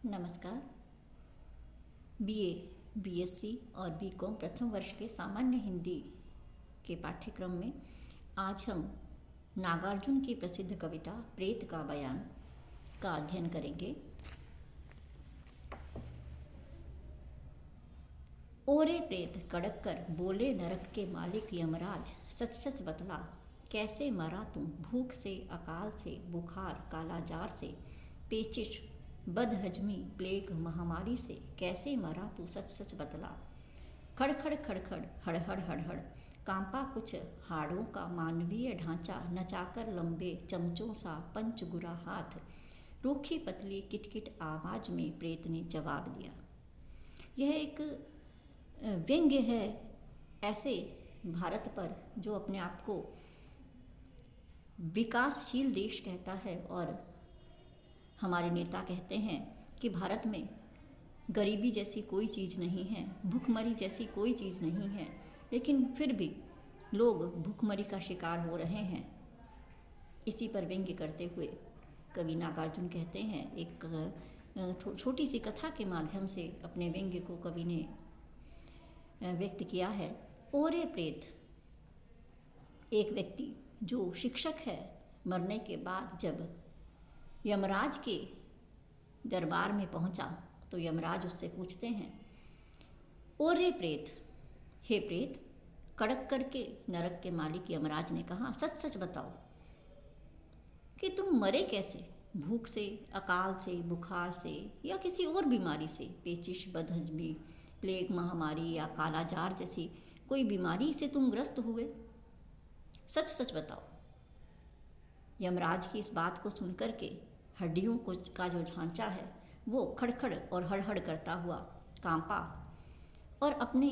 नमस्कार। BA, BSc और BCom प्रथम वर्ष के सामान्य हिंदी के पाठ्यक्रम में आज हम नागार्जुन की प्रसिद्ध कविता प्रेत का बयान का अध्ययन करेंगे। ओरे प्रेत कड़क कर बोले नरक के मालिक यमराज, सच सच बतला कैसे मरा तुम, भूख से, अकाल से, बुखार, कालाजार से, पेचिश, बदहजमी, प्लेग, महामारी से कैसे मरा तू, सच सच बतला। खड़खड़ खड़खड़ हड़हड़ हड़हड़ कांपा कुछ हाड़ों का मानवीय ढांचा, नचाकर लंबे चमचों सा पंचगुरा हाथ, रूखी पतली किटकिट आवाज में प्रेत ने जवाब दिया। यह एक व्यंग्य है ऐसे भारत पर जो अपने आप को विकासशील देश कहता है, और हमारे नेता कहते हैं कि भारत में गरीबी जैसी कोई चीज़ नहीं है, भूखमरी जैसी कोई चीज़ नहीं है, लेकिन फिर भी लोग भूखमरी का शिकार हो रहे हैं। इसी पर व्यंग्य करते हुए कवि नागार्जुन कहते हैं, एक छोटी सी कथा के माध्यम से अपने व्यंग्य को कवि ने व्यक्त किया है। ओरे प्रेत, एक व्यक्ति जो शिक्षक है, मरने के बाद जब यमराज के दरबार में पहुंचा तो यमराज उससे पूछते हैं, ओरे प्रेत, हे प्रेत, कड़क करके नरक के मालिक यमराज ने कहा, सच सच बताओ कि तुम मरे कैसे, भूख से, अकाल से, बुखार से या किसी और बीमारी से, पेचिश, बदहजमी, प्लेग, महामारी या कालाजार जैसी कोई बीमारी से तुम ग्रस्त हुए, सच सच बताओ। यमराज की इस बात को सुनकर के हड्डियों का जो ढांचा है वो खड़खड़ और हड़हड़ करता हुआ कांपा, और अपने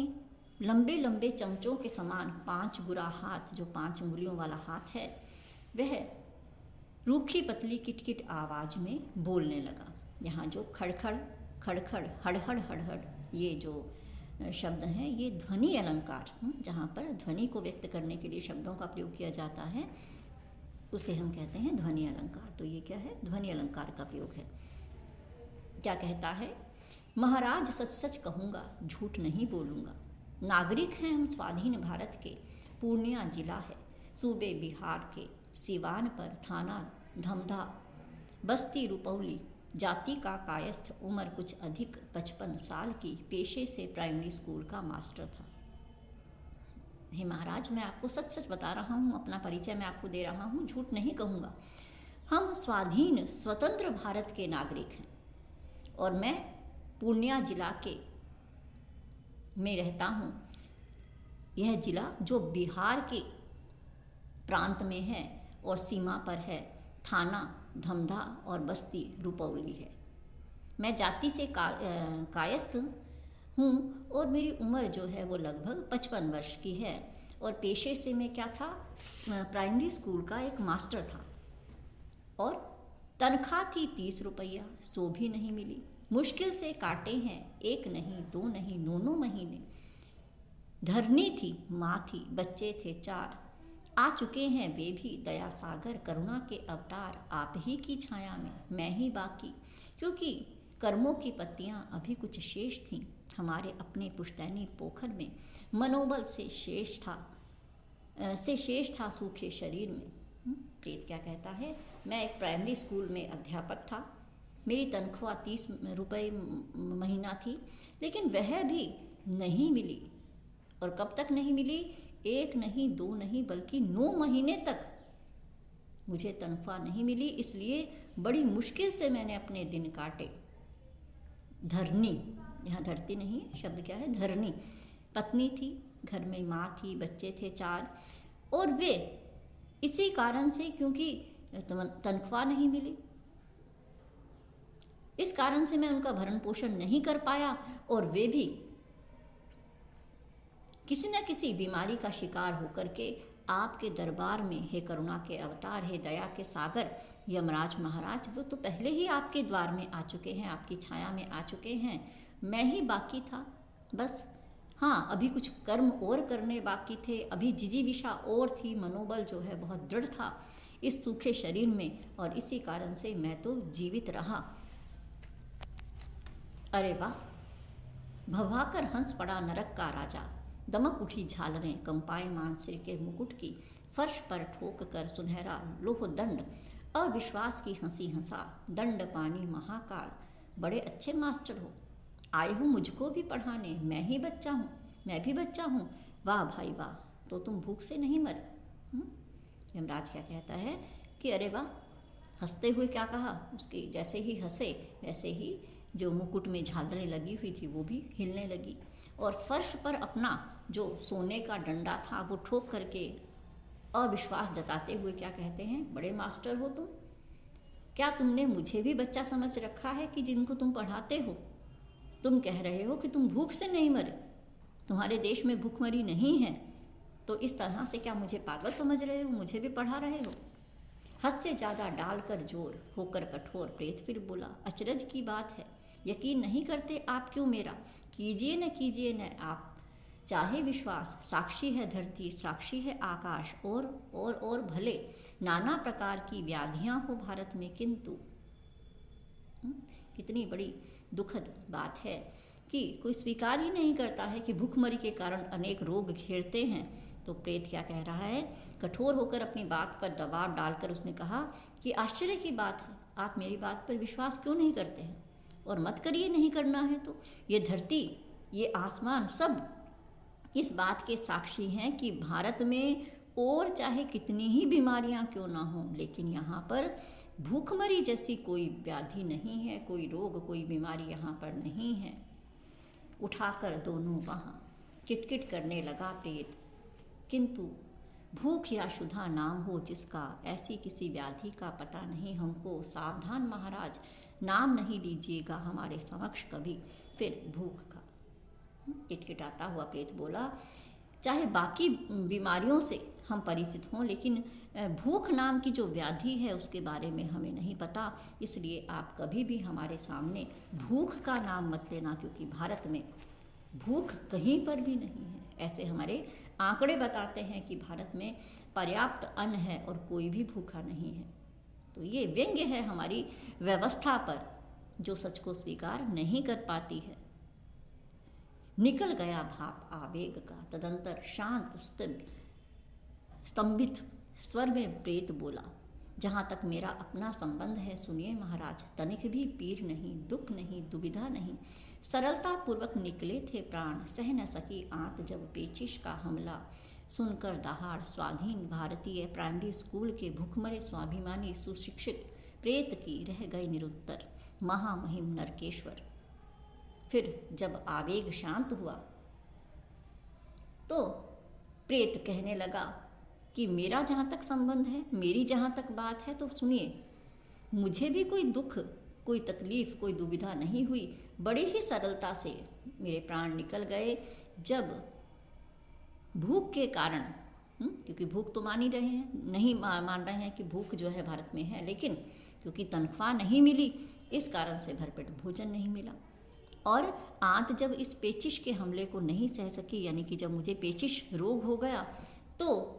लंबे लंबे चमचों के समान 5 गुरा हाथ, जो 5 उंगलियों वाला हाथ है, वह रूखी पतली किटकिट आवाज में बोलने लगा। यहाँ जो खड़खड़ खड़खड़ हड़हड़ हड़हड़ ये जो शब्द हैं, ये ध्वनि अलंकार, जहाँ पर ध्वनि को व्यक्त करने के लिए शब्दों का प्रयोग किया जाता है उसे हम कहते हैं ध्वनि अलंकार। तो ये क्या है, ध्वनि अलंकार का प्रयोग है। क्या कहता है, महाराज सच सच कहूँगा, झूठ नहीं बोलूँगा। नागरिक हैं हम स्वाधीन भारत के, पूर्णिया जिला है सूबे बिहार के, सिवान पर थाना धमधा, बस्ती रुपौली, जाति का कायस्थ, उम्र कुछ अधिक 55 साल की, पेशे से प्राइमरी स्कूल का मास्टर था। हे महाराज, मैं आपको सच सच बता रहा हूँ, अपना परिचय मैं आपको दे रहा हूँ, झूठ नहीं कहूँगा। हम स्वाधीन स्वतंत्र भारत के नागरिक हैं और मैं पूर्णिया जिला के में रहता हूँ। यह जिला जो बिहार के प्रांत में है और सीमा पर है, थाना धमधा और बस्ती रुपौली है। मैं जाति से कायस्थ हूँ और मेरी उम्र जो है वो लगभग 55 वर्ष की है, और पेशे से मैं क्या था, प्राइमरी स्कूल का एक मास्टर था, और तनख्वाह थी 30 रुपया, सो भी नहीं मिली। मुश्किल से काटे हैं 1 नहीं 2 नहीं 9 महीने। धरनी थी, माँ थी, बच्चे थे 4, आ चुके हैं वे भी दया सागर, करुणा के अवतार, आप ही की छाया में मैं ही बाकी, क्योंकि कर्मों की पत्तियां अभी कुछ शेष थीं हमारे अपने पुश्तैनी पोखर में, मनोबल से शेष था सूखे शरीर में। प्रेत क्या कहता है, मैं एक प्राइमरी स्कूल में अध्यापक था, मेरी तनख्वाह 30 रुपये महीना थी, लेकिन वह भी नहीं मिली। और कब तक नहीं मिली, 1 नहीं 2 नहीं बल्कि 9 महीने तक मुझे तनख्वाह नहीं मिली। इसलिए बड़ी मुश्किल से मैंने अपने दिन काटे। धरनी, यहाँ धरती नहीं, शब्द क्या है, धरनी। पत्नी थी, घर में माँ थी, बच्चे थे 4, और वे इसी कारण से, क्योंकि तनख्वाह नहीं मिली, इस कारण से मैं उनका भरण पोषण नहीं कर पाया, और वे भी किसी न किसी बीमारी का शिकार होकर के आपके दरबार में, हे करुणा के अवतार, हे दया के सागर यमराज महाराज, वो तो पहले ही आपके द्वार में आ चुके हैं, आपकी छाया में आ चुके हैं, मैं ही बाकी था बस। हाँ, अभी कुछ कर्म और करने बाकी थे, अभी जिजीविषा और थी, मनोबल जो है बहुत दृढ़ था इस सूखे शरीर में, और इसी कारण से मैं तो जीवित रहा। अरे वाह! भवाकर हंस पड़ा नरक का राजा, दमक उठी झालरें, कंपायमान सिर के मुकुट की, फर्श पर ठोक कर सुनहरा लोह दंड, अविश्वास की हंसी हंसा, दंड पानी महाकाल, बड़े अच्छे मास्टर हो, आए हो मुझको भी पढ़ाने, मैं ही बच्चा हूँ, मैं भी बच्चा हूँ, वाह भाई वाह, तो तुम भूख से नहीं मरे? यमराज क्या कहता है कि अरे वाह, हंसते हुए क्या कहा, उसके जैसे ही हंसे वैसे ही जो मुकुट में झालरें लगी हुई थी वो भी हिलने लगी, और फर्श पर अपना जो सोने का डंडा था वो ठोक करके अविश्वास जताते हुए क्या कहते हैं, बड़े मास्टर हो तुम, क्या तुमने मुझे भी बच्चा समझ रखा है कि जिनको तुम पढ़ाते हो? तुम कह रहे हो कि तुम भूख से नहीं मरे, तुम्हारे देश में भूखमरी नहीं है, तो इस तरह से क्या मुझे पागल समझ रहे हो, मुझे भी पढ़ा रहे हो? हद से ज़्यादा डालकर जोर होकर कठोर प्रेत फिर बोला, अचरज की बात है, यकीन नहीं करते आप क्यों मेरा, कीजिए न आप, चाहे विश्वास, साक्षी है धरती, साक्षी है आकाश, और भले नाना प्रकार की व्याधियां हो भारत में, किंतु कितनी बड़ी दुखद बात है कि कोई स्वीकार ही नहीं करता है कि भूखमरी के कारण अनेक रोग घेरते हैं। तो प्रेत क्या कह रहा है, कठोर होकर अपनी बात पर दबाव डालकर उसने कहा कि आश्चर्य की बात है, आप मेरी बात पर विश्वास क्यों नहीं करते हैं, और मत करिए, नहीं करना है तो ये धरती, ये आसमान सब इस बात के साक्षी हैं कि भारत में और चाहे कितनी ही बीमारियां क्यों ना हो, लेकिन यहाँ पर भूखमरी जैसी कोई व्याधि नहीं है, कोई रोग, कोई बीमारी यहाँ पर नहीं है। उठाकर दोनों वहाँ किटकिट करने लगा प्रेत, किंतु भूख या शुदा नाम हो जिसका, ऐसी किसी व्याधि का पता नहीं हमको, सावधान महाराज, नाम नहीं लीजिएगा हमारे समक्ष कभी फिर भूख का। किटकिटाता हुआ प्रेत बोला, चाहे बाकी बीमारियों से हम परिचित हों, लेकिन भूख नाम की जो व्याधि है उसके बारे में हमें नहीं पता, इसलिए आप कभी भी हमारे सामने भूख का नाम मत लेना, क्योंकि भारत में भूख कहीं पर भी नहीं है। ऐसे हमारे आंकड़े बताते हैं कि भारत में पर्याप्त अन्न है और कोई भी भूखा नहीं है। तो ये व्यंग्य है हमारी व्यवस्था पर, जो सच को स्वीकार नहीं कर पाती है। निकल गया भाप आवेग का, तदंतर शांत स्तंभित स्वर में प्रेत बोला, जहाँ तक मेरा अपना संबंध है सुनिए महाराज, तनिक भी पीर नहीं, दुख नहीं, दुविधा नहीं, सरलता पूर्वक निकले थे प्राण, सह न सकी आंत जब पेचिश का हमला, सुनकर दहाड़ स्वाधीन भारतीय प्राइमरी स्कूल के भूखमरे स्वाभिमानी सुशिक्षित प्रेत की रह गए निरुत्तर, महामहिम नरकेश्वर। फिर जब आवेग शांत हुआ तो प्रेत कहने लगा कि मेरा जहाँ तक संबंध है, मेरी जहाँ तक बात है, तो सुनिए, मुझे भी कोई दुख, कोई तकलीफ, कोई दुविधा नहीं हुई, बड़ी ही सरलता से मेरे प्राण निकल गए जब भूख के कारण, क्योंकि भूख तो मान ही रहे हैं, नहीं मान रहे हैं कि भूख जो है भारत में है, लेकिन क्योंकि तनख्वाह नहीं मिली इस कारण से भरपेट भोजन नहीं मिला, और आंत जब इस पेचिश के हमले को नहीं सह सकी, यानी कि जब मुझे पेचिश रोग हो गया, तो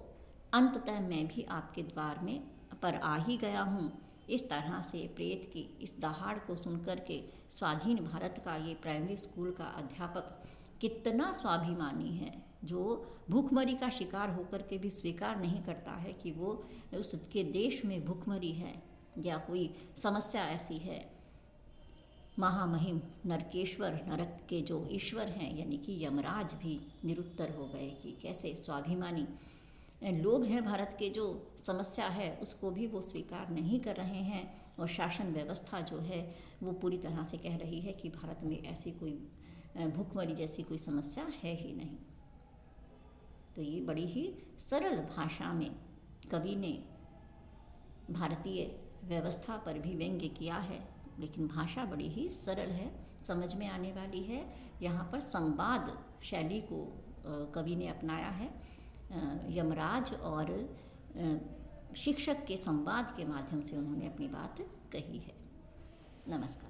अंततः मैं भी आपके द्वार में पर आ ही गया हूँ। इस तरह से प्रेत की इस दहाड़ को सुनकर के स्वाधीन भारत का ये प्राइमरी स्कूल का अध्यापक कितना स्वाभिमानी है, जो भूखमरी का शिकार होकर के भी स्वीकार नहीं करता है कि वो उसके देश में भूखमरी है या कोई समस्या ऐसी है। महामहिम नरकेश्वर, नरक के जो ईश्वर हैं यानी कि यमराज भी निरुत्तर हो गए कि कैसे स्वाभिमानी लोग हैं भारत के, जो समस्या है उसको भी वो स्वीकार नहीं कर रहे हैं, और शासन व्यवस्था जो है वो पूरी तरह से कह रही है कि भारत में ऐसी कोई भूखमरी जैसी कोई समस्या है ही नहीं। तो ये बड़ी ही सरल भाषा में कवि ने भारतीय व्यवस्था पर भी व्यंग्य किया है, लेकिन भाषा बड़ी ही सरल है, समझ में आने वाली है। यहाँ पर संवाद शैली को कवि ने अपनाया है, यमराज और शिक्षक के संवाद के माध्यम से उन्होंने अपनी बात कही है। नमस्कार।